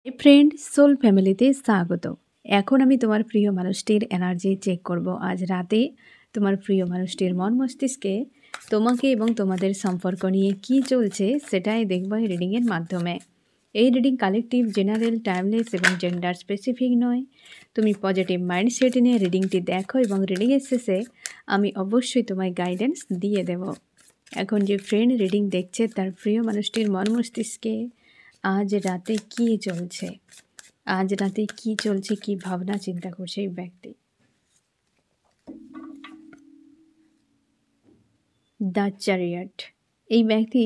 Friend soul ফ্যামিলিতে স্বাগত। এখন আমি তোমার প্রিয় মানুষটির এনার্জি চেক করব। আজ রাতে তোমার প্রিয় মানুষটির মন মস্তিষ্কে তোমাকে এবং তোমাদের সম্পর্ক নিয়ে কি চলছে সেটাই দেখব এই রিডিংয়ের মাধ্যমে। এই রিডিং কালেকটিভ, জেনারেল, টাইমলেস এবং জেন্ডার স্পেসিফিক নয়। তুমি পজিটিভ মাইন্ডসেট নিয়ে রিডিংটি দেখো এবং রিডিংয়ের শেষে আমি অবশ্যই তোমায় গাইডেন্স দিয়ে দেব। এখন যে ফ্রেন্ড রিডিং দেখছে তার প্রিয় মানুষটির মন মস্তিষ্কে আজ রাতে কি চলছে, আজ রাতে কি চলছে, কি ভাবনা চিন্তা করছে এই ব্যক্তি। দ্য চ্যারিয়ট, এই ব্যক্তি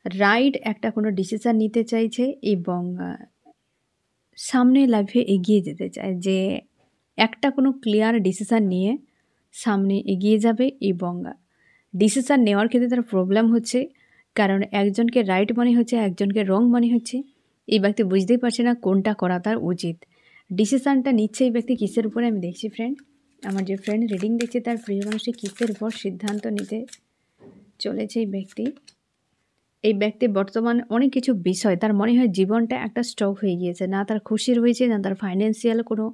রাইট একটা কোনো ডিসিশান নিতে চাইছে এবং সামনে লাইফে এগিয়ে যেতে চায়, যে একটা কোনো ক্লিয়ার ডিসিশান নিয়ে সামনে এগিয়ে যাবে এবং ডিসিশান নেওয়ার ক্ষেত্রে তার প্রবলেম হচ্ছে, কারণ একজনকে রাইট মনে হচ্ছে, একজনকে রং মনে হচ্ছে। এই ব্যক্তি বুঝতেই পারছে না কোনটা করা তার উচিত। ডিসিশানটা নিচ্ছে এই ব্যক্তি কিসের উপরে আমি দেখছি ফ্রেন্ড। আমার যে ফ্রেন্ড রিডিং দেখছে তার প্রিয় মানুষটি কিসের উপর সিদ্ধান্ত নিতে চলেছে এই ব্যক্তি বর্তমান অনেক কিছু বিষয় তার মনে হয় জীবনটা একটা স্টক হয়ে গিয়েছে, না তার খুশি রয়েছে, না তার ফাইন্যান্সিয়াল কোনো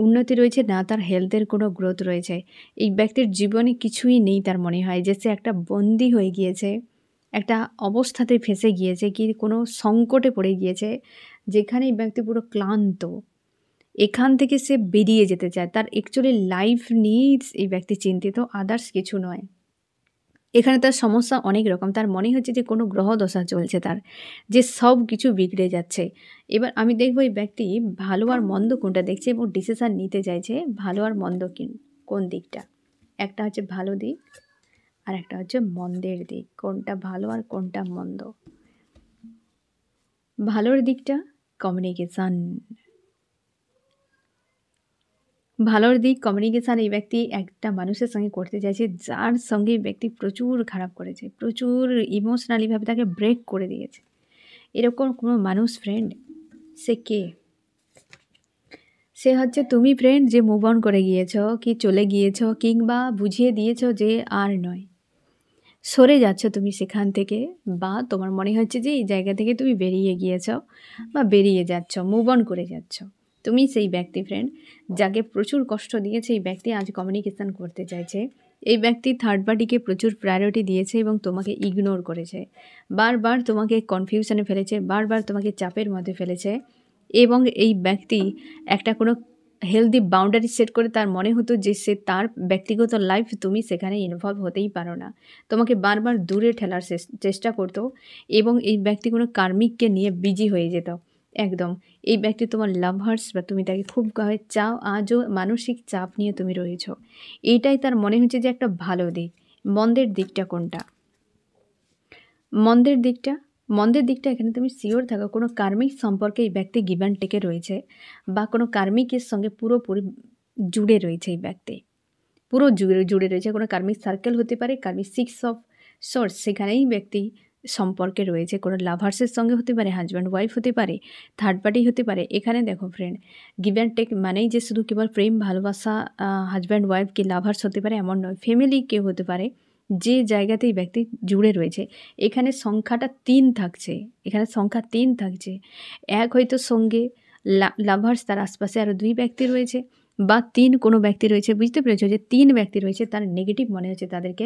উন্নতি রয়েছে, না তার হেলথের কোনো গ্রোথ রয়েছে। এই ব্যক্তির জীবনে কিছুই নেই, তার মনে হয় যে সে একটা বন্দী হয়ে গিয়েছে, একটা অবস্থাতে ফেঁসে গিয়েছে, কি কোনো সংকটে পড়ে গিয়েছে, যেখানে এই ব্যক্তি পুরো ক্লান্ত। এখান থেকে সে বেরিয়ে যেতে চায়। তার অ্যাকচুয়ালি লাইফ নিডস এই ব্যক্তি চিন্তিত, আদার্স কিছু নয়। এখানে তার সমস্যা অনেক রকম। তার মনে হচ্ছে যে কোনো গ্রহ দশা চলছে তার, যে সব কিছু বিগড়ে যাচ্ছে। এবার আমি দেখব এই ব্যক্তি ভালো আর মন্দ কোনটা দেখছে এবং ডিসিশান নিতে চাইছে ভালো আর মন্দ কোন দিকটা। একটা হচ্ছে ভালো দিক আর একটা হচ্ছে মন্দের দিক। কোনটা ভালো আর কোনটা মন্দ। ভালোর দিকটা কমিউনিকেশান। ভালোর দিক কমিউনিকেশান এই ব্যক্তি একটা মানুষের সঙ্গে করতে চাইছে যার সঙ্গে এই ব্যক্তি প্রচুর খারাপ করেছে, প্রচুর ইমোশনালিভাবে তাকে ব্রেক করে দিয়েছে। এরকম কোনো মানুষ ফ্রেন্ড, সে কে? সে হচ্ছে তুমি ফ্রেন্ড, যে মুভ অন করে গিয়েছ, কি চলে গিয়েছ, কিংবা বুঝিয়ে দিয়েছ যে আর নয়, সরে যাচ্ছ তুমি সেখান থেকে, বা তোমার মনে হচ্ছে যে এই জায়গা থেকে তুমি বেরিয়ে গিয়েছ বা বেরিয়ে যাচ্ছ, মুভ অন করে যাচ্ছ। তুমি সেই ব্যক্তি ফ্রেন্ড যাকে প্রচুর কষ্ট দিয়েছে এই ব্যক্তি আজ কমিউনিকেশান করতে চাইছে। এই ব্যক্তি থার্ড পার্টিকে প্রচুর প্রায়োরিটি দিয়েছে এবং তোমাকে ইগনোর করেছে, বারবার তোমাকে কনফিউশনে ফেলেছে, বারবার তোমাকে চাপের মধ্যে ফেলেছে। এবং এই ব্যক্তি একটা কোনো হেলদি বাউন্ডারি সেট করে তার মনে হতো যে সে তার ব্যক্তিগত লাইফ, তুমি সেখানে ইনভলভ হতেই পারো না, তোমাকে বারবার দূরে ঠেলার চেষ্টা করতো এবং এই ব্যক্তি কোনো কার্মিককে নিয়ে বিজি হয়ে যেত একদম। এই ব্যক্তি তোমার লাভার্স বা তুমি তাকে খুব চাও, আজও মানসিক চাপ নিয়ে তুমি রয়েছ। এইটাই তার মনে হচ্ছে যে একটা ভালো দিক। মন্দের দিকটা কোনটা? মন্দের দিকটা এখানে তুমি শিওর থাকো কোনো কার্মিক সম্পর্কে এই ব্যক্তি গিভ অ্যান্ড টেকে রয়েছে, বা কোনো কার্মিকের সঙ্গে পুরোপুরি জুড়ে রয়েছে এই ব্যক্তি, পুরো জুড়ে রয়েছে। কোনো কার্মিক সার্কেল হতে পারে, কার্মিক 6 অফ সোর্স সেখানেই ব্যক্তি সম্পর্কে রয়েছে। কোনো লাভার্সের সঙ্গে হতে পারে, হাজব্যান্ড ওয়াইফ হতে পারে, থার্ড পার্টি হতে পারে। এখানে দেখো ফ্রেন্ড, গিভ অ্যান্ড টেক মানেই যে শুধু কেবল প্রেম ভালোবাসা, হাজব্যান্ড ওয়াইফ কি লাভার্স হতে পারে এমন নয়, ফ্যামিলি কেউ হতে পারে। যে জায়গাতেই ব্যক্তি জুড়ে রয়েছে, এখানে সংখ্যাটা 3 থাকছে, এখানে সংখ্যা 3 থাকছে। এক হয়তো সঙ্গে লাভার্স, তার আশপাশে আরও 2 ব্যক্তি রয়েছে, বা 3 কোনো ব্যক্তি রয়েছে। বুঝতে পেরেছো যে 3 ব্যক্তি রয়েছে, তার নেগেটিভ মনে হচ্ছে তাদেরকে,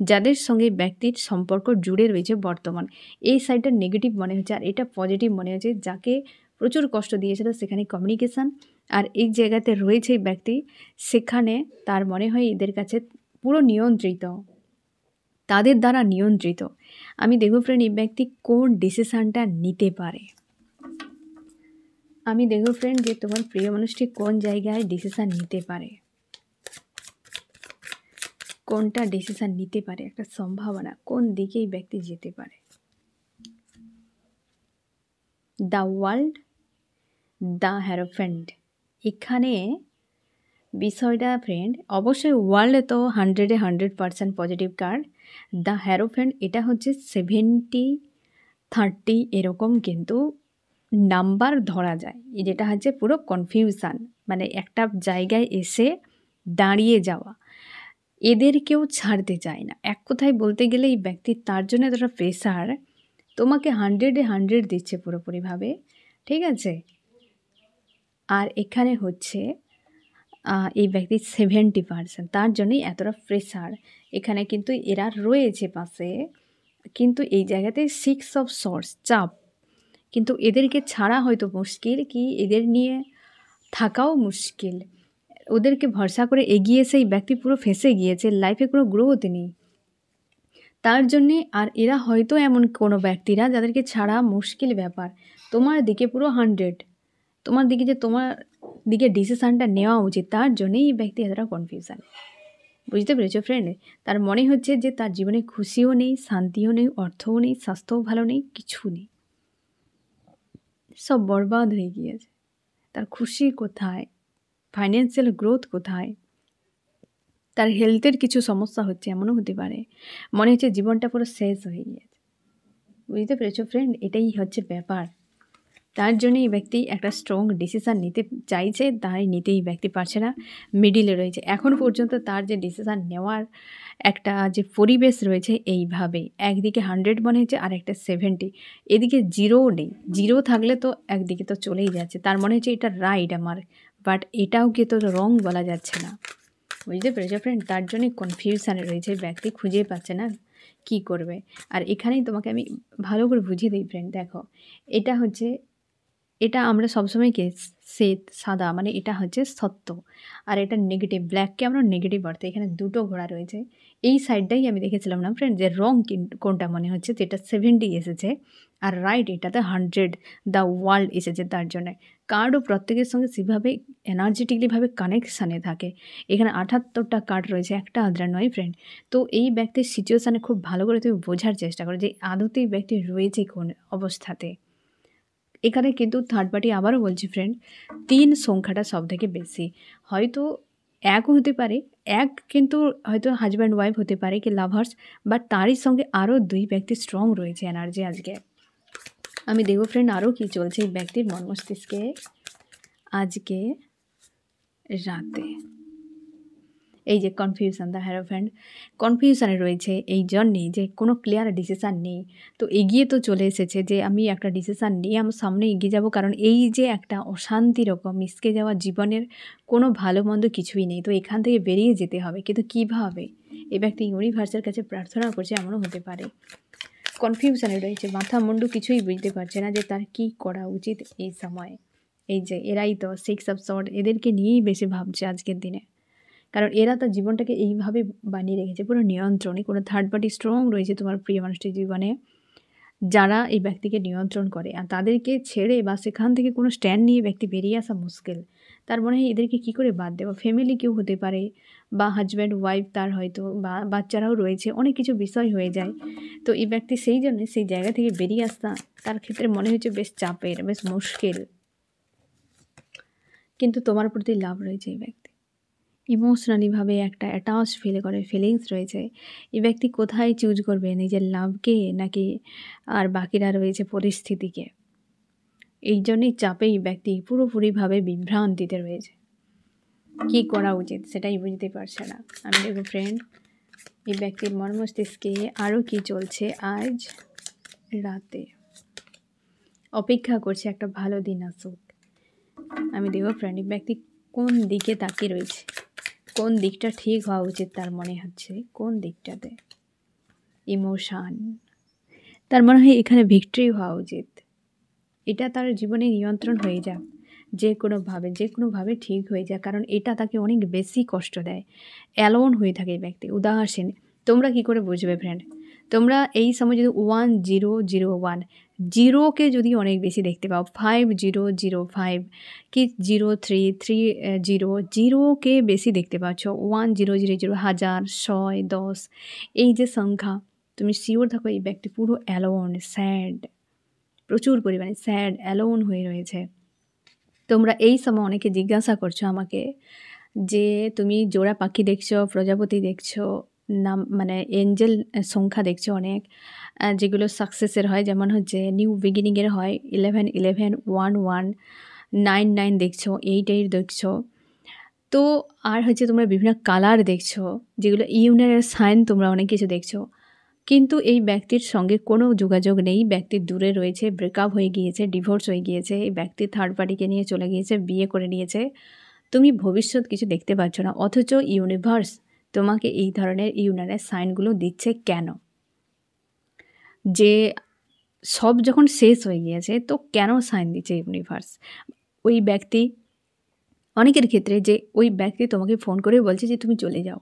যাদের সঙ্গে ব্যক্তির সম্পর্ক জুড়ে রয়েছে বর্তমান। এই সাইডটা নেগেটিভ মনে হচ্ছে, আর এটা পজিটিভ মনে হচ্ছে। যাকে প্রচুর কষ্ট দিয়েছিল সেখানে কমিউনিকেশান, আর এই জায়গাতে রয়েছে ব্যক্তি, সেখানে তার মনে হয় এদের কাছে পুরো নিয়ন্ত্রিত, তাদের দ্বারা নিয়ন্ত্রিত। আমি দেখব ফ্রেন্ড এই ব্যক্তি কোন ডিসিশানটা নিতে পারে। আমি দেখব ফ্রেন্ড যে তোমার প্রিয় মানুষটি কোন জায়গায় ডিসিশান নিতে পারে, কোনটা ডিসিশান নিতে পারে, একটা সম্ভাবনা কোন দিকে এই ব্যক্তি যেতে পারে। The world, the hierophant. এখানে বিষয়টা ফ্রেন্ড অবশ্যই ওয়ার্ল্ডে তো 100-এ 100% পজিটিভ কার্ড। দ্য হ্যারোফ্যান্ট এটা হচ্ছে 70-30 এরকম কিন্তু নাম্বার ধরা যায়, যেটা হচ্ছে পুরো কনফিউশান, মানে একটা জায়গায় এসে দাঁড়িয়ে যাওয়া। এদের কেউ ছাড়তে চায় না। এক কথায় বলতে গেলে এই ব্যক্তি তার জন্য এতটা প্রেশার, তোমাকে 100-এ 100 দিচ্ছে পুরোপুরিভাবে, ঠিক আছে? আর এখানে হচ্ছে এই ব্যক্তির 70%, তার জন্যই এতটা প্রেশার। এখানে কিন্তু এরা রয়েছে পাশে, কিন্তু এই জায়গাতে 6 অফ সোর্স, চাপ। কিন্তু এদেরকে ছাড়া হয়তো মুশকিল, কি এদের নিয়ে থাকাও মুশকিল। ওদেরকে ভরসা করে এগিয়েছে এই ব্যক্তি পুরো ফেঁসে গিয়েছে, লাইফে কোনো গ্রোথ নেই। তার জন্যে আর এরা হয়তো এমন কোনো ব্যক্তিরা যাদেরকে ছাড়া মুশকিল ব্যাপার। তোমার দিকে পুরো 100, তোমার দিকে যে তোমার দিকে ডিসিশানটা নেওয়া উচিত, তার জন্যেই এই ব্যক্তি এতটা কনফিউশন। বুঝতে পেরেছো ফ্রেন্ড? তার মনে হচ্ছে যে তার জীবনে খুশিও নেই, শান্তিও নেই, অর্থও নেই, স্বাস্থ্যও ভালো নেই, কিছু নেই, সব বরবাদ হয়ে গিয়েছে। তার খুশি কোথায়, ফাইন্যান্সিয়াল গ্রোথ কোথায়, তার হেলথের কিছু সমস্যা হচ্ছে, এমনও হতে পারে। মনে হচ্ছে জীবনটা পুরো শেষ হয়ে গিয়েছে। বুঝতে পেরেছো ফ্রেন্ড? এটাই হচ্ছে ব্যাপার। তার জন্য এই ব্যক্তি একটা স্ট্রং ডিসিশান নিতে চাইছে, তাই নিতে এই ব্যক্তি পারছে না, মিডিলে রয়েছে। এখন পর্যন্ত তার যে ডিসিশান নেওয়ার একটা যে পরিবেশ রয়েছে এইভাবেই, একদিকে 100 মনে হচ্ছে আর একটা 70, এদিকে 0ও নেই। 0 থাকলে তো একদিকে তো চলেই যাচ্ছে, তার মনে হচ্ছে এটা রাইট আমার, বাট এটাও কি তো রং বলা যাচ্ছে না। বুঝতে পেরেছো ফ্রেন্ড? তার জন্যই কনফিউশানে রয়েছে ব্যক্তি, খুঁজে পাচ্ছে না কি করবে। আর এখানেই তোমাকে আমি ভালো করে বুঝিয়ে দিই ফ্রেন্ড, দেখো এটা হচ্ছে, এটা আমরা সবসময় কি শ্বেত সাদা মানে এটা হচ্ছে সত্য, আর এটা নেগেটিভ, ব্ল্যাককে আমরা নেগেটিভ অর্থে, এখানে দুটো ঘোড়া রয়েছে। এই সাইডটাই আমি দেখেছিলাম না ফ্রেন্ড, যে রং কোনটা মনে হচ্ছে, যেটা 70 এসেছে আর রাইট এটাতে 100 দ্য ওয়ার্ল্ড এসেছে। তার জন্য কার্ডও প্রত্যেকের সঙ্গে সেভাবে এনার্জেটিকলিভাবে কানেকশানে থাকে। এখানে 78টা কার্ড রয়েছে, একটা আদ্রা নয় ফ্রেন্ড। তো এই ব্যক্তির সিচুয়েশানে খুব ভালো করে তুমি বোঝার চেষ্টা করো যে আদতেই ব্যক্তি রয়েছে কোন অবস্থাতে। এখানে কিন্তু থার্ড পার্টি, আবারও বলছি ফ্রেন্ড, 3 সংখ্যাটা সবথেকে বেশি। হয়তো 1ও হতে পারে, 1 কিন্তু হয়তো হাজব্যান্ড ওয়াইফ হতে পারে কি লাভার্স, বাট তারই সঙ্গে আরও 2 ব্যক্তি স্ট্রং রয়েছে এনার্জি আজকে। আমি দেখব ফ্রেন্ড আরও কী চলছে এই ব্যক্তির মন মস্তিষ্কে আজকে রাতে। এই যে কনফিউশন, দ্য হ্যারোফ্যান্ট কনফিউশনে রয়েছে এই জন্যেই যে কোনো ক্লিয়ার ডিসিশান নেই। তো এগিয়ে তো চলে এসেছে যে আমি একটা ডিসিশান নিয়ে আমি সামনে এগিয়ে যাব, কারণ এই যে একটা অশান্তি রকম মিশকে যাওয়া জীবনের কোনো ভালো মন্দ কিছুই নেই। তো এখান থেকে বেরিয়ে যেতে হবে, কিন্তু কীভাবে? এই ব্যক্তি ইউনিভার্সের কাছে প্রার্থনা করছে, এমনও হতে পারে। কনফিউশনে রয়েছে, মাথা মুন্ডু কিছুই বুঝতে পারছে না যে তার কী করা উচিত এই সময়ে। এই যে এরাই তো 6 অফ সর্ড, এদেরকে নিয়েই বেশি ভাবছে আজকের দিনে, কারণ এরা তার জীবনটাকে এইভাবে বানিয়ে রেখেছে পুরো নিয়ন্ত্রণে। কোনো থার্ড পার্টি স্ট্রং রয়েছে তোমার প্রিয় মানুষটির জীবনে, যারা এই ব্যক্তিকে নিয়ন্ত্রণ করে, আর তাদেরকে ছেড়ে বা সেখান থেকে কোনো স্ট্যান্ড নিয়ে ব্যক্তি বেরিয়ে আসা মুশকিল। তার মনে হয় এদেরকে কী করে বাদ দেবো, ফ্যামিলি কেউ হতে পারে বা হাজব্যান্ড ওয়াইফ, তার হয়তো বা বাচ্চারাও রয়েছে, অনেক কিছু বিষয় হয়ে যায়। তো এই ব্যক্তি সেই জন্য সেই জায়গা থেকে বেরিয়ে আসতা তার ক্ষেত্রে মনে হচ্ছে বেশ চাপের, বেশ মুশকিল। কিন্তু তোমার প্রতি লাভ রয়েছে এই ব্যক্তি, ইমোশনালিভাবে একটা অ্যাটাচ ফিল করে, ফিলিংস রয়েছে। এই ব্যক্তি কোথায় চুজ করবে, নিজের লাভকে নাকি আর বাকিরা রয়েছে পরিস্থিতিকে? এই জন্যই চাপে এই ব্যক্তি পুরোপুরিভাবে বিভ্রান্তিতে রয়েছে, কী করা উচিত সেটাই বুঝতে পারছে না। আমি দেখব ফ্রেন্ড এই ব্যক্তির মন মস্তিষ্কে আরও কী চলছে আজ রাতে। অপেক্ষা করছে একটা ভালো দিন আসুক। আমি দেখব ফ্রেন্ড এই ব্যক্তি কোন দিকে তাকিয়ে রয়েছে, কোন দিকটা ঠিক হওয়া উচিত তার মনে হচ্ছে, কোন দিকটাতে ইমোশান। তার মনে হয় এখানে ভিক্টরি হওয়া উচিত, এটা তার জীবনে নিয়ন্ত্রণ হয়ে যাক, যে কোনোভাবে ঠিক হয়ে যাক, কারণ এটা তাকে অনেক বেশি কষ্ট দেয়। অ্যালোন হয়ে থাকে এই ব্যক্তি, উদাসীন। তোমরা কি করে বুঝবে ফ্রেন্ড? তোমরা এই সময় যদি 1001 জিরোকে যদি অনেক বেশি দেখতে পাও, 5005 কি 0330 জিরোকে বেশি দেখতে পাচ্ছ, 1000 হাজার, 100, 10, এই যে সংখ্যা, তুমি শিওর থাকো এই ব্যক্তি পুরো অ্যালোন, স্যাড, প্রচুর পরিমাণে স্যাড, অ্যালোন হয়ে রয়েছে। তোমরা এই সময় অনেকে জিজ্ঞাসা করছো আমাকে যে তুমি জোড়া পাখি দেখছো, প্রজাপতি দেখছো, নাম মানে এঞ্জেল সংখ্যা দেখছো অনেক, যেগুলো সাকসেসের হয়, যেমন হচ্ছে নিউ বিগিনিংয়ের হয় 11, 11, 11, 99 দেখছো, 88 দেখছো। তো আর হচ্ছে তোমরা বিভিন্ন কালার দেখছো, যেগুলো ইউনিয়নের সাইন, তোমরা অনেক কিছু দেখছো। কিন্তু এই ব্যক্তির সঙ্গে কোনো যোগাযোগ নেই, ব্যক্তি দূরে রয়েছে, ব্রেকআপ হয়ে গিয়েছে, ডিভোর্স হয়ে গিয়েছে, এই ব্যক্তি থার্ড পার্টিকে নিয়ে চলে গিয়েছে, বিয়ে করে নিয়েছে। তুমি ভবিষ্যৎ কিছু দেখতে পাচ্ছ না, অথচ ইউনিভার্স তোমাকে এই ধরনের ইউনানের সাইনগুলো দিচ্ছে কেন? যে সব যখন শেষ হয়ে গিয়েছে তো কেন সাইন দিচ্ছে ইউনিভার্স? ওই ব্যক্তি, অনেকের ক্ষেত্রে যে ওই ব্যক্তি তোমাকে ফোন করে বলছে যে তুমি চলে যাও,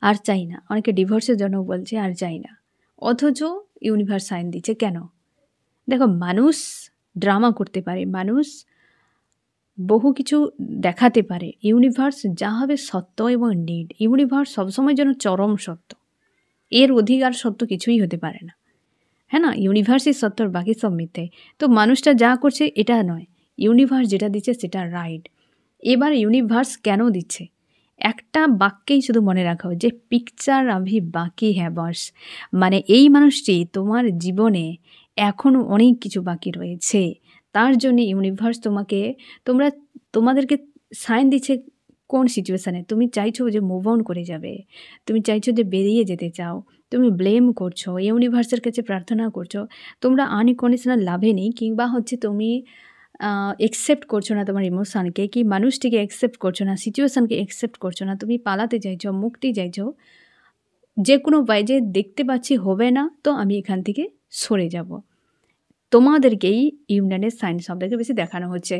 আর চাই না। অনেকে ডিভোর্সের জন্য বলছে আর চাই না, অথচ ইউনিভার্স সাইন দিচ্ছে কেন? দেখো, মানুষ ড্রামা করতে পারে, মানুষ বহু কিছু দেখাতে পারে। ইউনিভার্স যা হবে সত্য এবং নিড, ইউনিভার্স সবসময় যেন চরম সত্য, এর অধিকার সত্য কিছুই হতে পারে না। হ্যাঁ না, ইউনিভার্সই সত্য, বাকি সব মিথ্যে। তো মানুষটা যা করছে এটা নয়, ইউনিভার্স যেটা দিচ্ছে সেটা রাইট। এবার ইউনিভার্স কেন দিচ্ছে? একটা বাক্যেই শুধু মনে রাখো যে পিকচার আভি বাকি হ্যাঁ বস, মানে এই মানুষটি তোমার জীবনে এখনও অনেক কিছু বাকি রয়েছে। তার জন্য ইউনিভার্স তোমাদেরকে সাইন দিচ্ছে। কোন সিচুয়েশানে তুমি চাইছো যে মুভ অন করে যাবে, তুমি চাইছো যে বেরিয়ে যেতে চাও, তুমি ব্লেম করছো, ইউনিভার্সের কাছে প্রার্থনা করছো, তোমরা আনকন্ডিশনাল লাভে নেই, কিংবা হচ্ছে তুমি একসেপ্ট করছো না তোমার ইমোশানকে, কি মানুষটিকে একসেপ্ট করছো না, সিচুয়েশানকে একসেপ্ট করছো না, তুমি পালাতে চাইছো, মুক্তি চাইছো, যে কোনো উপায় যে দেখতে পাচ্ছি হবে না, তো আমি এখান থেকে সরে যাব। তোমাদেরকেই ইউনানের সাইন সবথেকে বেশি দেখানো হচ্ছে,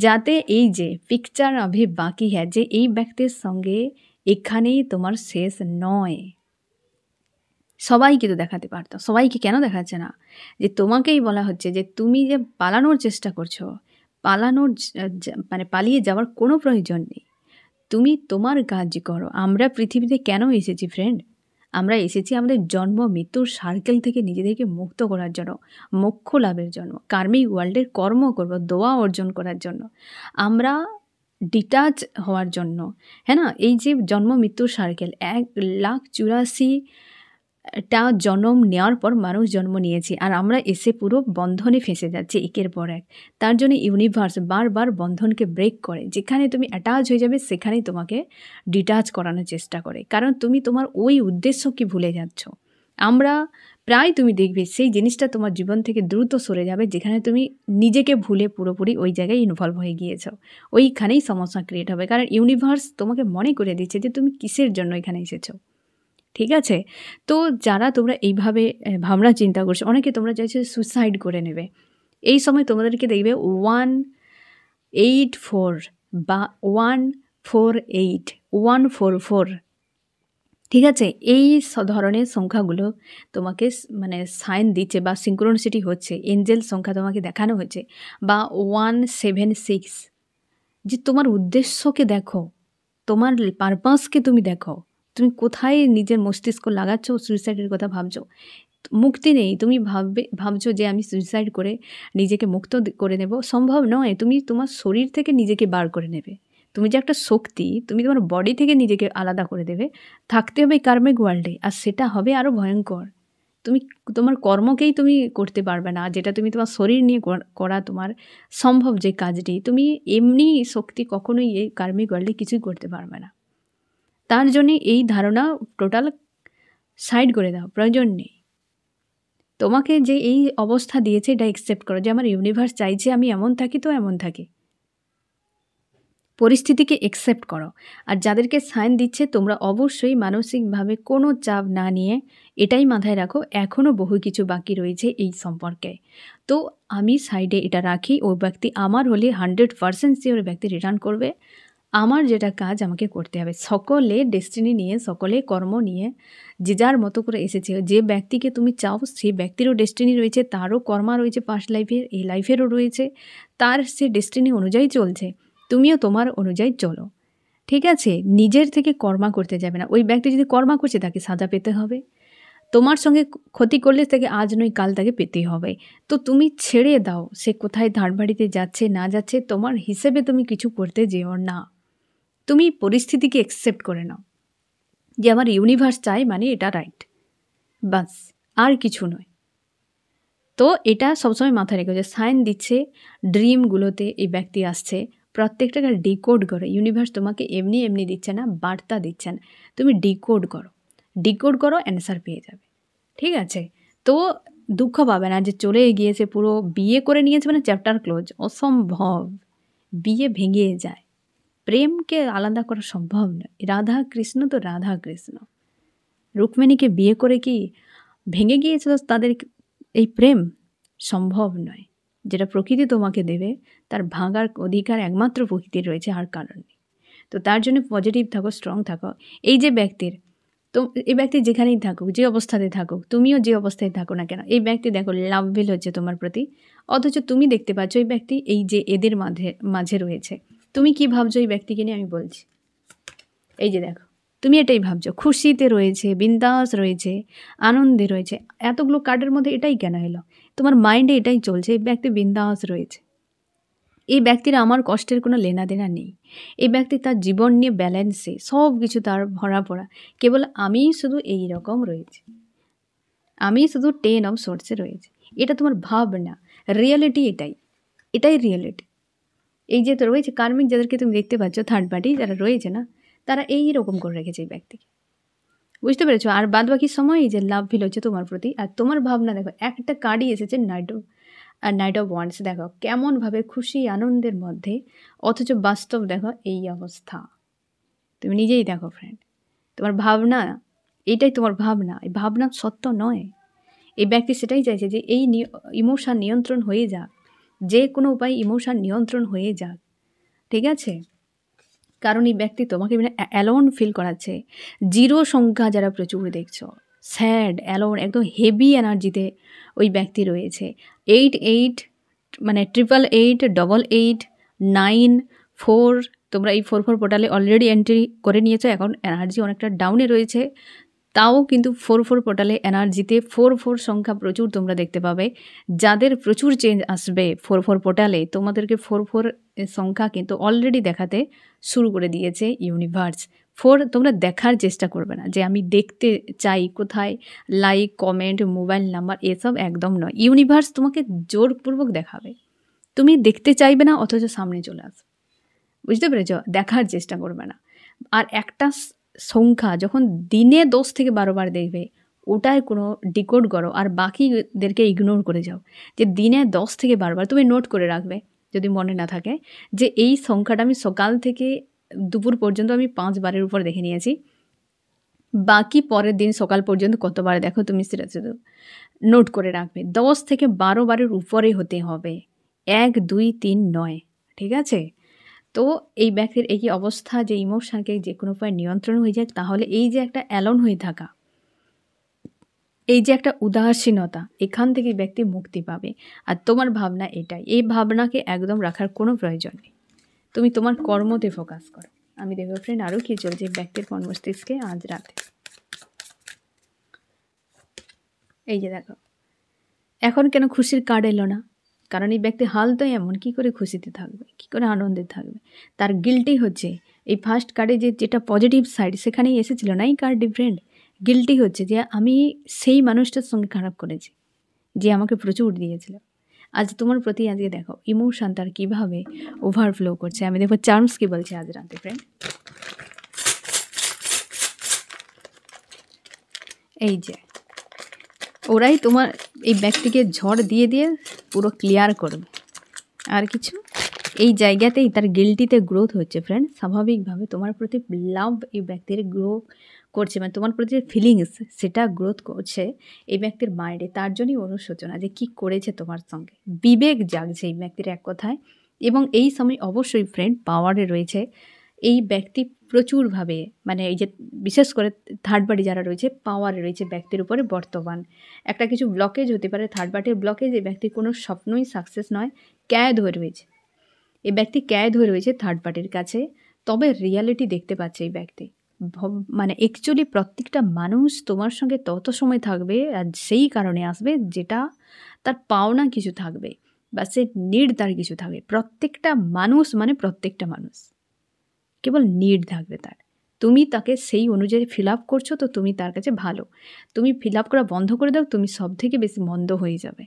যাতে এই যে পিকচার আভি বাকি হ্যাঁ, যে এই ব্যক্তির সঙ্গে এখানেই তোমার শেষ নয়। সবাইকে তো দেখাতে পারতো, সবাইকে কেন দেখাচ্ছে না? যে তোমাকেই বলা হচ্ছে যে তুমি যে পালানোর চেষ্টা করছো, মানে পালিয়ে যাওয়ার কোনো প্রয়োজন নেই, তুমি তোমার কাজ করো। আমরা পৃথিবীতে কেন এসেছি ফ্রেন্ড? আমরা এসেছি আমাদের জন্ম মৃত্যুর সার্কেল থেকে নিজেদেরকে মুক্ত করার জন্য, মোক্ষ লাভের জন্য, কার্মিক ওয়ার্ল্ডের কর্ম করব, দোয়া অর্জন করার জন্য, আমরা ডিটাচ হওয়ার জন্য। হ্যাঁ না, এই যে জন্ম মৃত্যুর সার্কেল, 1,84টা জন্ম নেওয়ার পর মানুষ জন্ম নিয়েছি, আর আমরা এসে পুরো বন্ধনে ফেঁসে যাচ্ছি একের পর এক। তার জন্য ইউনিভার্স বারবার বন্ধনকে ব্রেক করে, যেখানে তুমি অ্যাটাচ হয়ে যাবে সেখানেই তোমাকে ডিটাচ করানোর চেষ্টা করে, কারণ তুমি তোমার ওই উদ্দেশ্যকে ভুলে যাচ্ছ। আমরা প্রায় তুমি দেখবে সেই জিনিসটা তোমার জীবন থেকে দ্রুত সরে যাবে, যেখানে তুমি নিজেকে ভুলে পুরোপুরি ওই জায়গায় ইনভলভ হয়ে গিয়েছো। ওইখানেই সমস্যা ক্রিয়েট হবে, কারণ ইউনিভার্স তোমাকে মনে করে দিচ্ছে যে তুমি কিসের জন্য এখানে এসেছো। ঠিক আছে? তো যারা তোমরা এইভাবে ভাবনা চিন্তা করছো, অনেকে তোমরা চাইছো সুইসাইড করে নেবে, এই সময় তোমাদেরকে দেখবে 184 বা 148, 144, ঠিক আছে? এই ধরনের সংখ্যাগুলো তোমাকে মানে সাইন দিচ্ছে বা সিঙ্ক্রোনিসিটি হচ্ছে, এঞ্জেল সংখ্যা তোমাকে দেখানো হচ্ছে, বা 176, যে তোমার উদ্দেশ্যকে দেখো, তোমার পারপাসকে তুমি দেখো, তুমি কোথায় নিজের মস্তিষ্ক লাগাচ্ছ, সুইসাইডের কথা ভাবছো, মুক্তি নেই। তুমি ভাবছো যে আমি সুইসাইড করে নিজেকে মুক্ত করে নেব, সম্ভব নয়। তুমি তোমার শরীর থেকে নিজেকে বার করে নেবে, তুমি যে একটা শক্তি, তুমি তোমার বডি থেকে নিজেকে আলাদা করে দেবে, থাকতে হবে কার্মিক ওয়ার্ল্ডে, আর সেটা হবে আরও ভয়ঙ্কর। তুমি তোমার কর্মকেই তুমি করতে পারবে না, যেটা তুমি তোমার শরীর নিয়ে করা তোমার সম্ভব যে কাজটি, তুমি এমনি শক্তি কখনোই এই কার্মিক ওয়ার্ল্ডে কিছুই করতে পারবে না। তার জন্যে এই ধারণা টোটাল সাইড করে দাও, প্রয়োজন নেই। তোমাকে যে এই অবস্থা দিয়েছে এটা অ্যাকসেপ্ট করো, যে আমার ইউনিভার্স চাইছে আমি এমন থাকি তো এমন থাকি। পরিস্থিতিকে অ্যাকসেপ্ট করো। আর যাদেরকে সাইন দিচ্ছে তোমরা অবশ্যই মানসিকভাবে কোনো চাপ না নিয়ে এটাই মাথায় রাখো, এখনও বহু কিছু বাকি রয়েছে এই সম্পর্কে। তো আমি সাইডে এটা রাখি, ওই ব্যক্তি আমার হলে 100% শিওর ব্যক্তি রিটার্ন করবে। আমার যেটা কাজ আমাকে করতে হবে। সকলে ডেস্টিনি নিয়ে, সকলে কর্ম নিয়ে যে যার মতো করে এসেছে। যে ব্যক্তিকে তুমি চাও সেই ব্যক্তিরও ডেস্টিনি রয়েছে, তারও কর্মা রয়েছে পাস্ট লাইফের, এই লাইফেরও রয়েছে, তার সে ডেস্টিনি অনুযায়ী চলছে। তুমিও তোমার অনুযায়ী চলো, ঠিক আছে? নিজের থেকে কর্মা করতে যাবে না। ওই ব্যক্তি যদি কর্মা করছে তাকে সাজা পেতে হবে, তোমার সঙ্গে ক্ষতি করলে তাকে আজ নয় কাল তাকে পেতেই হবে। তো তুমি ছেড়ে দাও, সে কোথায় ধার বাড়িতে যাচ্ছে না যাচ্ছে তোমার হিসেবে তুমি কিছু করতে যেও না। তুমি পরিস্থিতিকে অ্যাকসেপ্ট করে নাও যে আমার ইউনিভার্স চাই মানে এটা রাইট, বাস, আর কিছু নয়। তো এটা সবসময় মাথায় রেখো যে সাইন দিচ্ছে ড্রিমগুলোতে এই ব্যক্তি আসছে, প্রত্যেকটাকে ডিকোড করো। ইউনিভার্স তোমাকে এমনি এমনি দিচ্ছে না, বার্তা দিচ্ছেন, তুমি ডিকোড করো, ডিকোড করো, অ্যান্সার পেয়ে যাবে। ঠিক আছে? তো দুঃখ পাবে না যে চলে গিয়েছে, পুরো বিয়ে করে নিয়েছে মানে চ্যাপ্টার ক্লোজ। অসম্ভব। বিয়ে ভেঙে যায়। প্রেমকে আলাদা করা সম্ভব নয়। রাধা কৃষ্ণ তো রাধা কৃষ্ণ। রুক্মিণীকে বিয়ে করে কি ভেঙে গিয়েছিল তাদের এই প্রেম? সম্ভব নয়। যেটা প্রকৃতি তোমাকে দেবে তার ভাঙার অধিকার একমাত্র প্রকৃতির রয়েছে, আর কারণ নেই। তো তার জন্য পজিটিভ থাকো, স্ট্রং থাকো। এই যে ব্যক্তির, তো এই ব্যক্তি যেখানেই থাকুক, যে অবস্থাতে থাকুক, তুমিও যে অবস্থায় থাকো না কেন, এই ব্যক্তি দেখো লাভফিল হচ্ছে তোমার প্রতি। অথচ তুমি দেখতে পাচ্ছ এই ব্যক্তি এই যে এদের মাঝে মাঝে রয়েছে। তুমি কি ভাবছো এই ব্যক্তিকে নিয়ে আমি বলছি। এই যে দেখো, তুমি এটাই ভাবছো, খুশিতে রয়েছে, বিন্দাস রয়েছে, আনন্দে রয়েছে। এতগুলো কার্ডের মধ্যে এটাই কেন এলো? তোমার মাইন্ডে এটাই চলছে, এই ব্যক্তি বিন্দাস রয়েছে। এই ব্যক্তির আমার কষ্টের কোনো লেনাদেনা নেই। এই ব্যক্তি তার জীবন নিয়ে ব্যালেন্সে, সব কিছু তার ভরা পড়া। কেবল আমিই শুধু এই রকম রয়েছে, আমি শুধু 10 অফ সোর্সে রয়েছে। এটা তোমার ভাবনা। রিয়েলিটি এটাই, এটাই রিয়েলিটি। এই যে তো রয়েছে কার্মিক, যাদেরকে তুমি দেখতে পাচ্ছ, থার্ড পার্টি যারা রয়েছে না, তারা এই রকম করে রেখেছে এই ব্যক্তিকে। বুঝতে পেরেছো? আর বাদ বাকি সময় এই যে লাভ ফিল হচ্ছে তোমার প্রতি। আর তোমার ভাবনা দেখো, একটা কার্ডই এসেছে নাইট অফ ওয়ান্স। দেখো কেমনভাবে খুশি আনন্দের মধ্যে, অথচ বাস্তব দেখো এই অবস্থা। তুমি নিজেই দেখো ফ্রেন্ড, তোমার ভাবনা, এইটাই তোমার ভাবনা। এই ভাবনা সত্য নয়। এই ব্যক্তি সেটাই চাইছে যে এই ইমোশন নিয়ন্ত্রণ হয়ে যাক, যে কোনো উপায়ে ইমোশন নিয়ন্ত্রণ হয়ে যাক। ঠিক আছে? কারণ এই ব্যক্তি তোমাকে মানে অ্যালোন ফিল করাচ্ছে। জিরো সংখ্যা যারা প্রচুর দেখছো, স্যাড, অ্যালোন, একদম হেভি এনার্জিতে ওই ব্যক্তি রয়েছে। 88 মানে 888, 88, 9, 4, তোমরা এই 44 পোর্টালে অলরেডি এন্ট্রি করে নিয়েছো। এখন এনার্জি অনেকটা ডাউনে রয়েছে, তাও কিন্তু 44 পোর্টালে এনার্জিতে 44 সংখ্যা প্রচুর তোমরা দেখতে পাবে। যাদের প্রচুর চেঞ্জ আসবে 44 পোর্টালে, তোমাদেরকে 44 সংখ্যা কিন্তু অলরেডি দেখাতে শুরু করে দিয়েছে ইউনিভার্স। 4 তোমরা দেখার চেষ্টা করবে না যে আমি দেখতে চাই কোথায় লাইক, কমেন্ট, মোবাইল নাম্বার, এসব একদম নয়। ইউনিভার্স তোমাকে জোরপূর্বক দেখাবে। তুমি দেখতে চাইবে না, অথচ সামনে চলে আসবে। বুঝতে পেরেছ? দেখার চেষ্টা করবে না। আর একটা সংখ্যা যখন দিনে 10 থেকে 12 বার দেখবে, ওটাই কোনো ডিকোড করো, আর বাকিদেরকে ইগনোর করে যাও। যে দিনে 10 থেকে 12 বার তুমি নোট করে রাখবে, যদি মনে না থাকে, যে এই সংখ্যাটা আমি সকাল থেকে দুপুর পর্যন্ত আমি 5 বারের উপর দেখে নিয়েছি। বাকি পরের দিন সকাল পর্যন্ত কতবার দেখো তুমি সেটা শুধু নোট করে রাখবে। 10 থেকে 12 বারের উপরে হতে হবে, 1, 2, 3 নয়। ঠিক আছে? তো এই ব্যক্তির এই অবস্থা, যে ইমোশনকে যে কোনো উপায়ে নিয়ন্ত্রণ হয়ে যায়, তাহলে এই যে একটা অ্যালোন হয়ে থাকা, এই যে একটা উদাসীনতা, এখান থেকে ব্যক্তি মুক্তি পাবে। আর তোমার ভাবনা এটাই। এই ভাবনাকে একদম রাখার কোনো প্রয়োজন নেই। তুমি তোমার কর্মতে ফোকাস করো। আমি দেখবো ফ্রেন্ড আরও কী চলছে ব্যক্তির মস্তিষ্কে আজ রাতে। এই যে দেখো, এখন কেন খুশির কার্ড এলো না? কারণ এই ব্যক্তি হাল তো এমন, কী করে খুশিতে থাকবে, কী করে আনন্দে থাকবে? তার গিল্টি হচ্ছে। এই ফার্স্ট কার্ডে যেটা পজিটিভ সাইড, সেখানেই এসেছিল না এই কার্ড ডিফারেন্ট। গিল্টি হচ্ছে যে আমি সেই মানুষটার সঙ্গে খারাপ করেছি যে আমাকে প্রচুর দিয়েছিল। আজ তোমার প্রতি আজকে দেখো ইমোশন তার কীভাবে ওভারফ্লো করছে। আমি দেখো চার্মস কী বলছে আজ রাতে ফ্রেন্ড। এই যে ওরাই তোমার এই ব্যক্তিকে ঝড় দিয়ে দিয়ে পুরো ক্লিয়ার করবে। আর কিছু এই জায়গাতেই তার গিল্টিতে গ্রোথ হচ্ছে ফ্রেন্ড। স্বাভাবিকভাবে তোমার প্রতি লাভ এই ব্যক্তির গ্রো করছে, মানে তোমার প্রতি যে ফিলিংস সেটা গ্রোথ করছে এই ব্যক্তির মাইন্ডে। তার জন্যই অনুশোচনা যে কী করেছে তোমার সঙ্গে। বিবেক জাগছে এই ব্যক্তির এক কথায়। এবং এই সময় অবশ্যই ফ্রেন্ড পাওয়ারে রয়েছে এই ব্যক্তি প্রচুরভাবে, মানে এই যে বিশেষ করে থার্ড পার্টি যারা রয়েছে, পাওয়ারে রয়েছে ব্যক্তির উপরে বর্তমান। একটা কিছু ব্লকেজ হতে পারে, থার্ড পার্টির ব্লকেজ, এই ব্যক্তির কোনো স্বপ্নই সাকসেস নয়, ক্যাদ হয়ে রয়েছে। এই ব্যক্তি ক্যাদ হয়ে রয়েছে থার্ড পার্টির কাছে। তবে রিয়ালিটি দেখতে পাচ্ছে এই ব্যক্তি। মানে অ্যাকচুয়ালি প্রত্যেকটা মানুষ তোমার সঙ্গে তত সময় থাকবে আর সেই কারণে আসবে যেটা তার পাওনা কিছু থাকবে, বা সে নিড তার কিছু থাকবে। প্রত্যেকটা মানুষ মানে প্রত্যেকটা মানুষ কেবল নিড থাকবে তার। তুমি তাকে সেই অনুযায়ী ফিল আপ করছো, তো তুমি তার কাছে ভালো। তুমি ফিল আপ করা বন্ধ করে দাও, তুমি সব থেকে বেশি মন্দ হয়ে যাবে।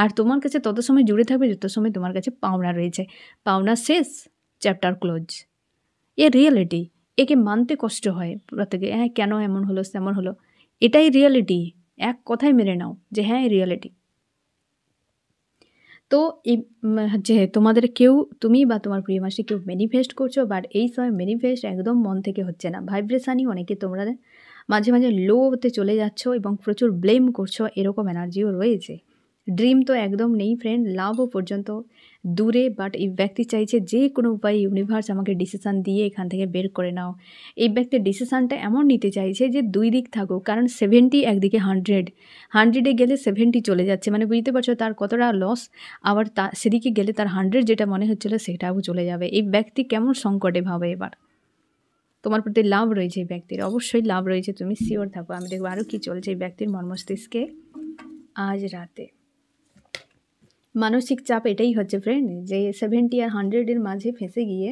আর তোমার কাছে তত সময় জুড়ে থাকবে যত সময় তোমার কাছে পাওনা রয়েছে। পাওনা শেষ, চ্যাপ্টার ক্লোজ। এ রিয়েলিটি। একে মানতে কষ্ট হয় প্রত্যেকে। হ্যাঁ, কেন এমন হলো তেমন হলো, এটাই রিয়েলিটি। এক কথায় মেনে নাও যে হ্যাঁ রিয়ালিটি। তো এই যে তোমাদের কেউ, তুমি বা তোমার প্রিয় মানুষটি কেউ ম্যানিফেস্ট করছো, বাট এই সময় ম্যানিফেস্ট একদম মন থেকে হচ্ছে না। ভাইব্রেশনই অনেকে তোমরা মাঝে মাঝে লো হতে চলে যাচ্ছ এবং প্রচুর ব্লেম করছো, এরকম এনার্জিও রয়েছে। ড্রিম তো একদম নেই ফ্রেন্ড, লাভও পর্যন্ত দূরে। বাট এই ব্যক্তি চাইছে যে কোনো উপায়ে ইউনিভার্স আমাকে ডিসিশান দিয়ে এখান থেকে বের করে নাও। এই ব্যক্তির ডিসিশানটা এমন নিতে চাইছে যে দুই দিক থাকুক, কারণ 70 একদিকে 100 গেলে 70 চলে যাচ্ছে, মানে বুঝতে পারছো তার কতটা লস। আবার সেদিকে গেলে তার 100 যেটা মনে হচ্ছিল সেটাও চলে যাবে। এই ব্যক্তি কেমন সংকটে ভাবে এবার। তোমার প্রতি লাভ রয়েছে এই ব্যক্তির, অবশ্যই লাভ রয়েছে, তুমি শিওর থাকো। আমি দেখবো আরও কী চলছে এই ব্যক্তির মর্মস্তিষ্কে আজ রাতে। মানসিক চাপ এটাই হচ্ছে ফ্রেন্ড, যে 70 আর 100 মাঝে ফেঁসে গিয়ে,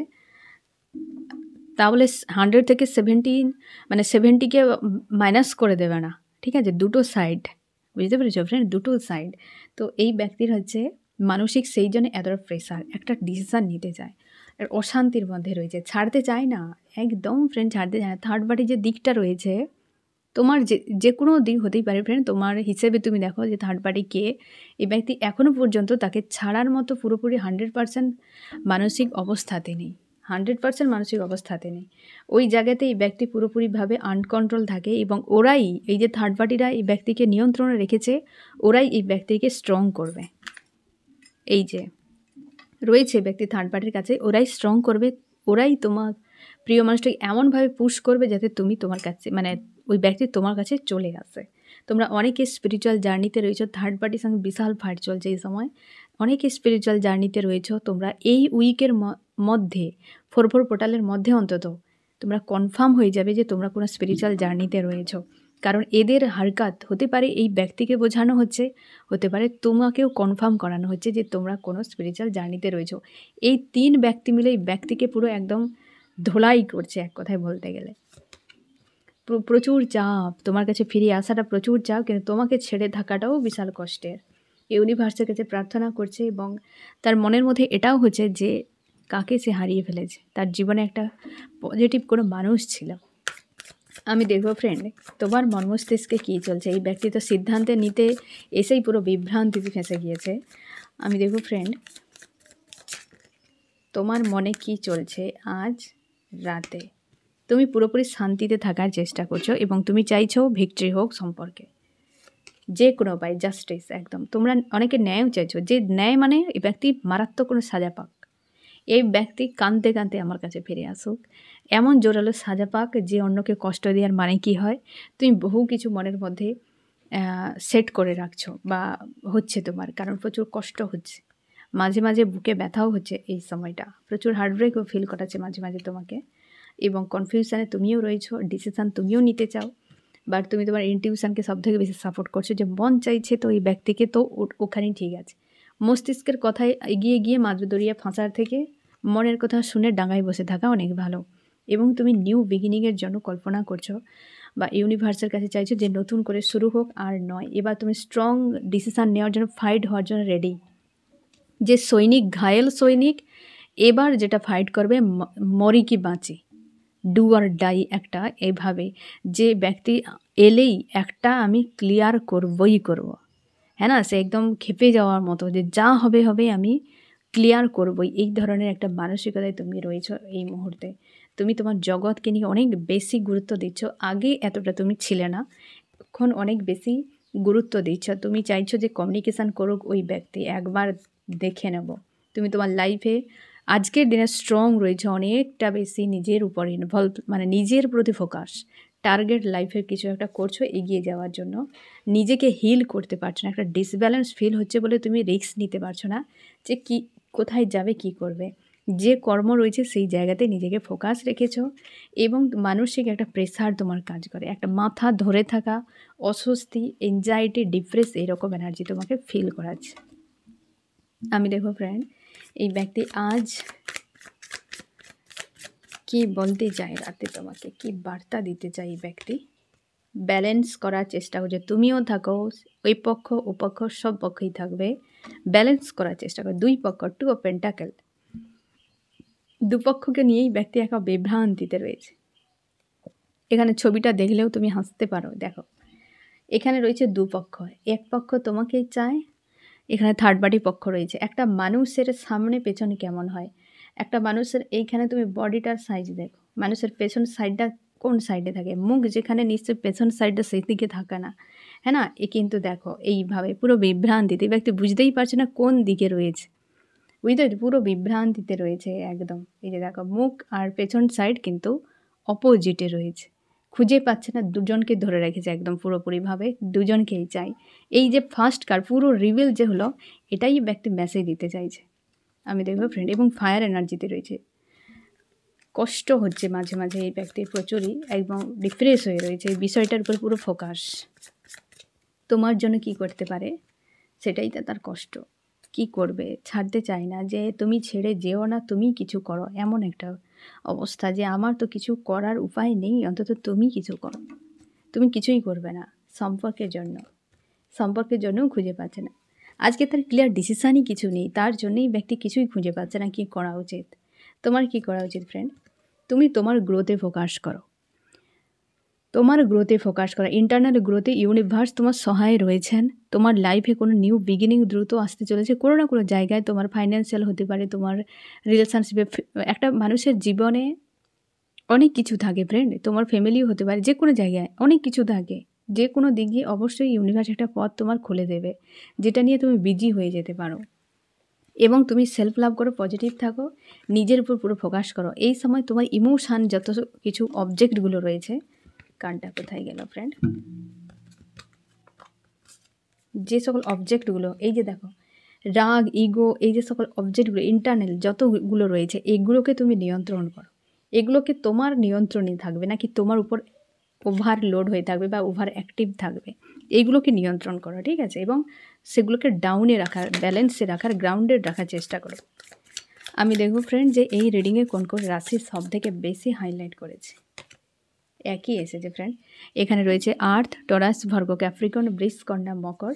তাহলে 100 থেকে 17 মানে 70কে মাইনাস করে দেবে না, ঠিক আছে? দুটো সাইড, বুঝতে পেরেছো ফ্রেন্ড, দুটো সাইড। তো এই ব্যক্তির হচ্ছে মানসিক, সেই জন্য এতটা প্রেশার, একটা ডিসিশান নিতে চায়, আর অশান্তির মধ্যে রয়েছে, ছাড়তে চায় না একদম ফ্রেন্ড, ছাড়তে চায় না। থার্ড পার্টি যে দিকটা রয়েছে, তোমার যে কোনো দিক হতেই পারে ফ্রেন্ড, তোমার হিসেবে তুমি দেখো যে থার্ড পার্টি কে। এই ব্যক্তি এখনও পর্যন্ত তাকে ছাড়ার মতো পুরোপুরি 100% মানসিক অবস্থাতে নেই, 100% মানসিক অবস্থাতে নেই। ওই জায়গাতে এই ব্যক্তি পুরোপুরিভাবে আনকন্ট্রোল থাকে, এবং ওরাই, এই যে থার্ড পার্টিরা এই ব্যক্তিকে নিয়ন্ত্রণে রেখেছে, ওরাই এই ব্যক্তিকে স্ট্রং করবে। এই যে রয়েছে ব্যক্তি থার্ড পার্টির কাছে, ওরাই স্ট্রং করবে, ওরাই তোমার প্রিয় মানুষটাকে এমনভাবে পুশ করবে যাতে তুমি তোমার কাছে, মানে ওই ব্যক্তি তোমার কাছে চলে আসে। তোমরা অনেকে স্পিরিচুয়াল জার্নিতে রয়েছো, থার্ড পার্টির সঙ্গে বিশাল ফাইট চলছে এই সময়, অনেকে স্পিরিচুয়াল জার্নিতে রয়েছো তোমরা। এই উইকের মধ্যে 4 পোর্টালের মধ্যে অন্তত তোমরা কনফার্ম হয়ে যাবে যে তোমরা কোনো স্পিরিচুয়াল জার্নিতে রয়েছো। কারণ এদের হারকাত হতে পারে এই ব্যক্তিকে বোঝানো হচ্ছে, হতে পারে তোমাকেও কনফার্ম করানো হচ্ছে যে তোমরা কোনো স্পিরিচুয়াল জার্নিতে রয়েছো। এই 3 ব্যক্তি মিলে এই ব্যক্তিকে পুরো একদম ধোলাই করছে এক কথায় বলতে গেলে। প্রচুর চাপ, তোমার কাছে ফিরে আসাটা প্রচুর চাপ, কিন্তু তোমাকে ছেড়ে থাকাটাও বিশাল কষ্টের। ইউনিভার্সের কাছে প্রার্থনা করছে, এবং তার মনের মধ্যে এটাও হচ্ছে যে কাকে সে হারিয়ে ফেলেছে, তার জীবনে একটা পজিটিভ কোনো মানুষ ছিল। আমি দেখবো ফ্রেন্ড তোমার মর্মস্তিষ্কে কী চলছে। এই ব্যক্তি তো সিদ্ধান্তে নিতে এসেই পুরো বিভ্রান্তিতে ফেঁসে গিয়েছে। আমি দেখবো ফ্রেন্ড তোমার মনে কি চলছে আজ রাতে। তুমি পুরোপুরি শান্তিতে থাকার চেষ্টা করছো, এবং তুমি চাইছো ভিক্টরি হোক সম্পর্কে, যে কোনো উপায়, জাস্টিস একদম। তোমরা অনেকে ন্যায়ও চাইছো, যে ন্যায় মানে এই ব্যক্তি মারাত্মক কোনো সাজা পাক, এই ব্যক্তি কাঁদতে কাঁদতে আমার কাছে ফিরে আসুক, এমন জোরালো সাজা পাক যে অন্যকে কষ্ট দেওয়ার মানে কি হয়। তুমি বহু কিছু মনের মধ্যে সেট করে রাখছো বা হচ্ছে তোমার, কারণ প্রচুর কষ্ট হচ্ছে, মাঝে মাঝে বুকে ব্যথাও হচ্ছে এই সময়টা, প্রচুর হার্টব্রেকও ফিল করাচ্ছে মাঝে মাঝে তোমাকে, এবং কনফিউশনে তুমিও রয়েছো, ডিসিশান তুমিও নিতে চাও, বাট তুমি তোমার ইনটিউশনকে সবথেকে বেশি সাপোর্ট করছো, যে মন চাইছে তো এই ব্যক্তিকে তো ওখানেই ঠিক আছে। মস্তিষ্কের কথায় এগিয়ে গিয়ে মাছ দরিয়া ফাঁসার থেকে মনের কথা শুনে ডাঙায় বসে থাকা অনেক ভালো। এবং তুমি নিউ বিগিনিংয়ের জন্য কল্পনা করছো, বা ইউনিভার্সের কাছে চাইছো যে নতুন করে শুরু হোক, আর নয় এবার তুমি স্ট্রং ডিসিশান নেওয়ার জন্য, ফাইট হওয়ার জন্য রেডি। যে সৈনিক, ঘায়েল সৈনিক এবার যেটা ফাইট করবে, মরি কি বাঁচি, ডু আর ডাই, একটা এভাবে যে ব্যক্তি এলেই একটা আমি ক্লিয়ার করবই করব, হ্যাঁ না, সে একদম ক্ষেপে যাওয়ার মতো, যে যা হবে হবে আমি ক্লিয়ার করবই, এই ধরনের একটা মানসিকতায় তুমি রয়েছো এই মুহূর্তে। তুমি তোমার জগৎকে নিয়ে অনেক বেশি গুরুত্ব দিচ্ছ, আগে এতটা তুমি ছিলে না, এখন অনেক বেশি গুরুত্ব দিচ্ছ। তুমি চাইছো যে কমিউনিকেশান করুক ওই ব্যক্তি, একবার দেখে নেব। তুমি তোমার লাইফে আজকের দিনে স্ট্রং রয়েছে অনেকটা বেশি, নিজের উপর ইনভলভ, মানে নিজের প্রতি ফোকাস, টার্গেট লাইফের কিছু একটা করছো এগিয়ে যাওয়ার জন্য, নিজেকে হিল করতে পারছো না, একটা ডিসব্যালেন্স ফিল হচ্ছে বলে তুমি রিস্ক নিতে পারছো না যে কি কোথায় যাবে কি করবে। যে কর্ম রয়েছে সেই জায়গাতে নিজেকে ফোকাস রেখেছো, এবং মানসিক একটা প্রেসার তোমার কাজ করে, একটা মাথা ধরে থাকা, অস্বস্তি, এনজাইটি, ডিপ্রেস, এরকম এনার্জি তোমাকে ফিল করাচ্ছে। আমি দেখো ফ্রেন্ড এই ব্যক্তি আজ কি বলতে চায় রাতে, তোমাকে কি বার্তা দিতে চাই এই ব্যক্তি। ব্যালেন্স করার চেষ্টা করছে, তুমিও থাকো, ওই পক্ষ ও পক্ষ সব পক্ষই থাকবে, ব্যালেন্স করার চেষ্টা করে। 2 পক্ষ, 2 অফ পেন্টাকেল, দুপক্ষকে নিয়েই ব্যক্তি একা বিভ্রান্তিতে রয়েছে। এখানে ছবিটা দেখলেও তুমি হাসতে পারো, দেখো এখানে রয়েছে দুপক্ষ, এক পক্ষ তোমাকে চায়, এখানে থার্ড পার্টি পক্ষ রয়েছে। একটা মানুষের সামনে পেছনে কেমন হয়, একটা মানুষের এইখানে তুমি বডিটার সাইজ দেখো, মানুষের পেছন সাইডটা কোন সাইডে থাকে, মুখ যেখানে নিশ্চয়ই পেছন সাইডটা সেই দিকে থাকে না, হ্যাঁ না? এ কিন্তু দেখো এইভাবে পুরো বিভ্রান্তিতে, ব্যক্তি বুঝতেই পারছে না কোন দিকে রয়েছে, বুঝতে পুরো বিভ্রান্তিতে রয়েছে একদম। এই যে দেখো মুখ আর পেছন সাইড কিন্তু অপোজিটে রয়েছে, খুঁজে পাচ্ছে না, দুজনকে ধরে রেখেছে একদম পুরোপুরিভাবে, দুজনকেই চাই। এই যে ফার্স্ট কার্ড পুরো রিভিল যে হলো, এটাই ব্যক্তি মেসেজ দিতে চাইছে, আমি দেখবো ফ্রেন্ড। এবং ফায়ার এনার্জিতে রয়েছে, কষ্ট হচ্ছে মাঝে মাঝে এই ব্যক্তির প্রচুরই, এবং ডিপ্রেস হয়ে রয়েছে, এই বিষয়টার উপর পুরো ফোকাস। তোমার জন্য কি করতে পারে সেটাই তার কষ্ট, কি করবে, ছাড়তে চায় না, যে তুমি ছেড়ে যেও না, তুমি কিছু করো, এমন একটা অবস্থা যে আমার তো কিছু করার উপায় নেই, অন্তত তুমি কিছু করো। তুমি কিছুই করবে না সম্পর্কের জন্যও খুঁজে পাচ্ছে না। আজকে তার ক্লিয়ার ডিসিশানই কিছু নেই, তার জন্যই ব্যক্তি কিছুই খুঁজে পাচ্ছে না কি করা উচিত। তোমার কি করা উচিত ফ্রেন্ড? তুমি তোমার গ্রোথে ফোকাস করো, ইন্টারনাল গ্রোথে ইউনিভার্স তোমার সহায় রয়েছেন। তোমার লাইফে কোনো নিউ বিগিনিং দ্রুত আসতে চলেছে, কোনো না কোনো জায়গায়, তোমার ফাইন্যান্সিয়াল হতে পারে, তোমার রিলেশনশিপে, একটা মানুষের জীবনে অনেক কিছু থাকে ফ্রেন্ড, তোমার ফ্যামিলিও হতে পারে, যে কোনো জায়গায় অনেক কিছু থাকে, যে কোনো দিক দিয়ে অবশ্যই ইউনিভার্স একটা পথ তোমার খুলে দেবে, যেটা নিয়ে তুমি বিজি হয়ে যেতে পারো। এবং তুমি সেলফ লাভ করো, পজিটিভ থাকো, নিজের উপর পুরো ফোকাস করো। এই সময় তোমার ইমোশান যত কিছু অবজেক্টগুলো রয়েছে, কানটা কোথায় গেল ফ্রেন্ড, যে সকল অবজেক্টগুলো, এই যে দেখো রাগ, ইগো, এই যে সকল অবজেক্টগুলো ইন্টারনাল যতগুলো রয়েছে, এগুলোকে তুমি নিয়ন্ত্রণ করো। এগুলোকে তোমার নিয়ন্ত্রণে থাকবে, নাকি তোমার উপর ওভারলোড হয়ে থাকবে বা ওভার অ্যাক্টিভ থাকবে, এইগুলোকে নিয়ন্ত্রণ করো, ঠিক আছে? এবং সেগুলোকে ডাউনে রাখার, ব্যালেন্সে রাখার, গ্রাউন্ডেড রাখার চেষ্টা করো। আমি দেখব ফ্রেন্ড যে এই রিডিংয়ে কোন কোন রাশি সব থেকে বেশি হাইলাইট করেছে। একই এসেছে ফ্রেন্ড, এখানে রয়েছে আর্থ, টরাস, ভার্গ, ক্যাপ্রিকন, বৃষ, কন্যা, মকর।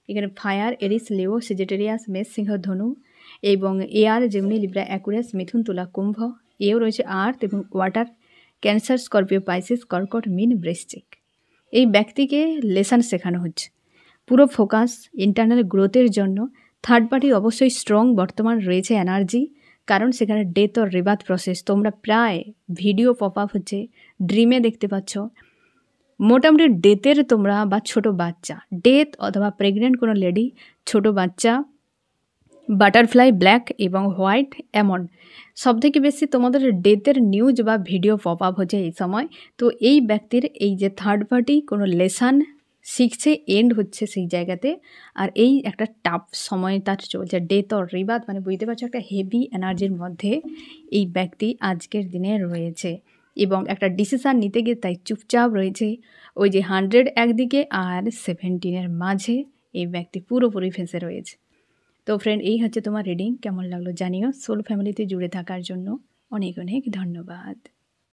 এখানে ফায়ার, এরিস, লিও, সেজিটেরিয়াস, মেষ, সিংহ, ধনু, এবং এয়ার, জেমিনি, লিব্রা, অ্যাকুয়ারিয়াস, মিথুন, তুলা, কুম্ভ। এও রয়েছে আর্থ এবং ওয়াটার, ক্যান্সার, স্করপিও, পাইসিস, কর্কট, মীন, বৃশ্চিক। এই ব্যক্তিকে লেসন শেখানো হচ্ছে, পুরো ফোকাস ইন্টারনাল গ্রোথের জন্য। থার্ড পার্টি অবশ্যই স্ট্রং বর্তমান রয়েছে এনার্জি, কারণ সেখানে ডেথ অর রিবার্থ প্রসেস তোমরা প্রায় ভিডিও পপ আপ হচ্ছে, ড্রিমে দেখতে পাচ্ছ, মোটামুটি ডেথের তোমরা, বা ছোট বাচ্চা, ডেথ অথবা প্রেগনেন্ট কোনো লেডি, ছোট বাচ্চা, বাটারফ্লাই, ব্ল্যাক এবং হোয়াইট, এমন সবথেকে বেশি তোমাদের ডেথের নিউজ বা ভিডিও পপ আপ হচ্ছে এই সময়। তো এই ব্যক্তির এই যে থার্ড পার্টি কোনো লেসান শিখছে, এন্ড হচ্ছে সেই জায়গাতে, আর এই একটা টাফ সময় তার চলছে, ডেথ অর রিবার্থ, মানে বুঝতে পারছো একটা হেভি এনার্জির মধ্যে এই ব্যক্তি আজকের দিনে রয়েছে, এবং একটা ডিসিশান নিতে গিয়ে তাই চুপচাপ রয়েছে। ওই যে 100 একদিকে আর 17 মাঝে এই ব্যক্তি পুরোপুরি ফেঁসে রয়েছে। তো ফ্রেন্ড, এই হচ্ছে তোমার রিডিং, কেমন লাগলো জানিও। সোল ফ্যামিলিতে জুড়ে থাকার জন্য অনেক অনেক ধন্যবাদ।